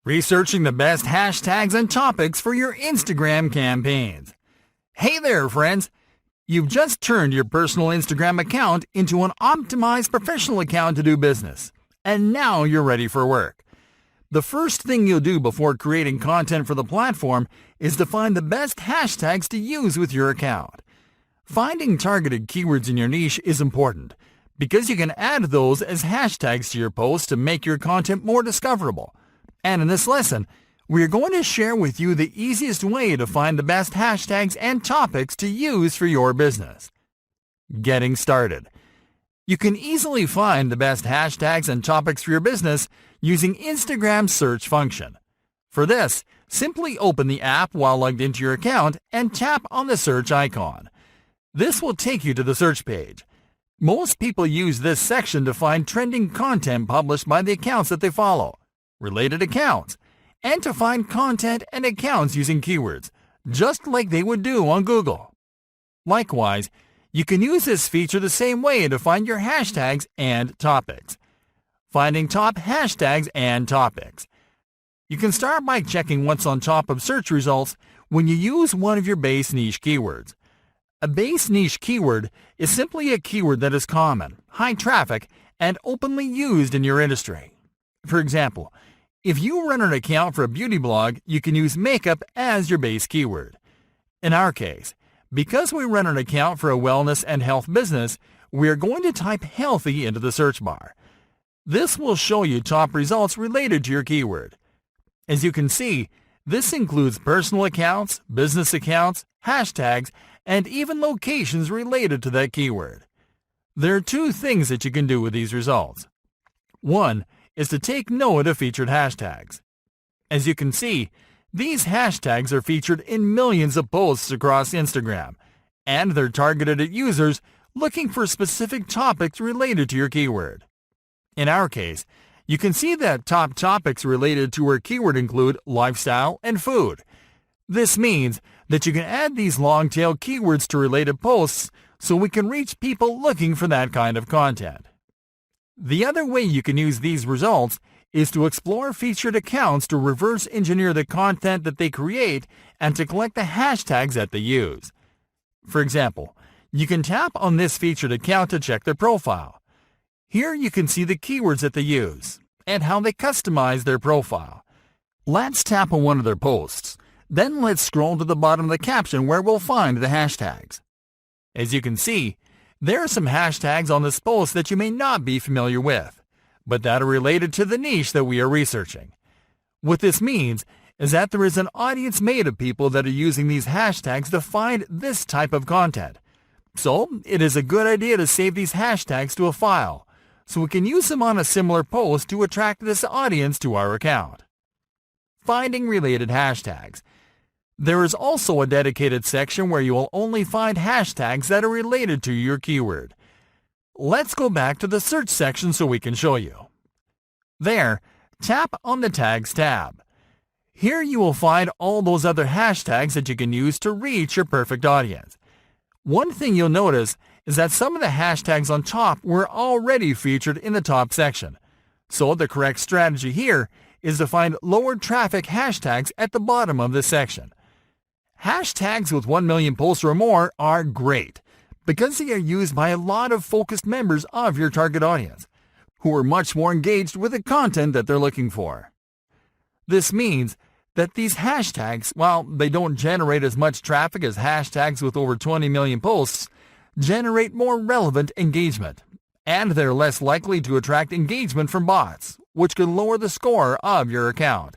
researching the best hashtags and topics for your Instagram campaigns. Hey there, friends! You've just turned your personal Instagram account into an optimized professional account to do business, and now you're ready for work. The first thing you'll do before creating content for the platform is to find the best hashtags to use with your account. Finding targeted keywords in your niche is important because you can add those as hashtags to your posts to make your content more discoverable. And in this lesson, we are going to share with you the easiest way to find the best hashtags and topics to use for your business. Getting started. You can easily find the best hashtags and topics for your business using Instagram's search function. For this, simply open the app while logged into your account and tap on the search icon. This will take you to the search page. Most people use this section to find trending content published by the accounts that they follow, related accounts, and to find content and accounts using keywords, just like they would do on Google. Likewise, you can use this feature the same way to find your hashtags and topics. Finding top hashtags and topics. You can start by checking what's on top of search results when you use one of your base niche keywords. A base niche keyword is simply a keyword that is common, high traffic, and openly used in your industry. For example, if you run an account for a beauty blog, you can use makeup as your base keyword. In our case, because we run an account for a wellness and health business, we are going to type healthy into the search bar. This will show you top results related to your keyword. As you can see, this includes personal accounts, business accounts, hashtags, and even locations related to that keyword. There are two things that you can do with these results. One is to take note of featured hashtags. As you can see, these hashtags are featured in millions of posts across Instagram, and they're targeted at users looking for specific topics related to your keyword. In our case, you can see that top topics related to our keyword include lifestyle and food. This means that you can add these long-tail keywords to related posts so we can reach people looking for that kind of content. The other way you can use these results is to explore featured accounts to reverse engineer the content that they create and to collect the hashtags that they use. For example, you can tap on this featured account to check their profile. Here you can see the keywords that they use and how they customize their profile. Let's tap on one of their posts. Then let's scroll to the bottom of the caption where we'll find the hashtags. As you can see, there are some hashtags on this post that you may not be familiar with, but that are related to the niche that we are researching. What this means is that there is an audience made of people that are using these hashtags to find this type of content. So, it is a good idea to save these hashtags to a file, so we can use them on a similar post to attract this audience to our account. Finding related hashtags. There is also a dedicated section where you will only find hashtags that are related to your keyword. Let's go back to the search section so we can show you. There, tap on the Tags tab. Here you will find all those other hashtags that you can use to reach your perfect audience. One thing you'll notice is that some of the hashtags on top were already featured in the top section. So the correct strategy here is to find lower traffic hashtags at the bottom of this section. Hashtags with 1 million posts or more are great because they are used by a lot of focused members of your target audience who are much more engaged with the content that they're looking for. This means that these hashtags, while they don't generate as much traffic as hashtags with over 20 million posts, generate more relevant engagement, and they're less likely to attract engagement from bots, which can lower the score of your account.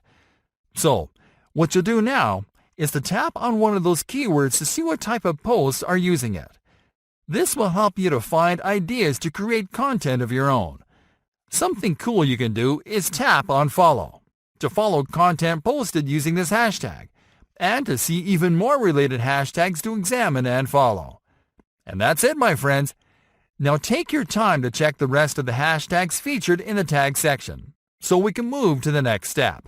So, what you'll do now is to tap on one of those keywords to see what type of posts are using it. This will help you to find ideas to create content of your own. Something cool you can do is tap on follow to follow content posted using this hashtag and to see even more related hashtags to examine and follow. And that's it, my friends. Now take your time to check the rest of the hashtags featured in the tag section so we can move to the next step.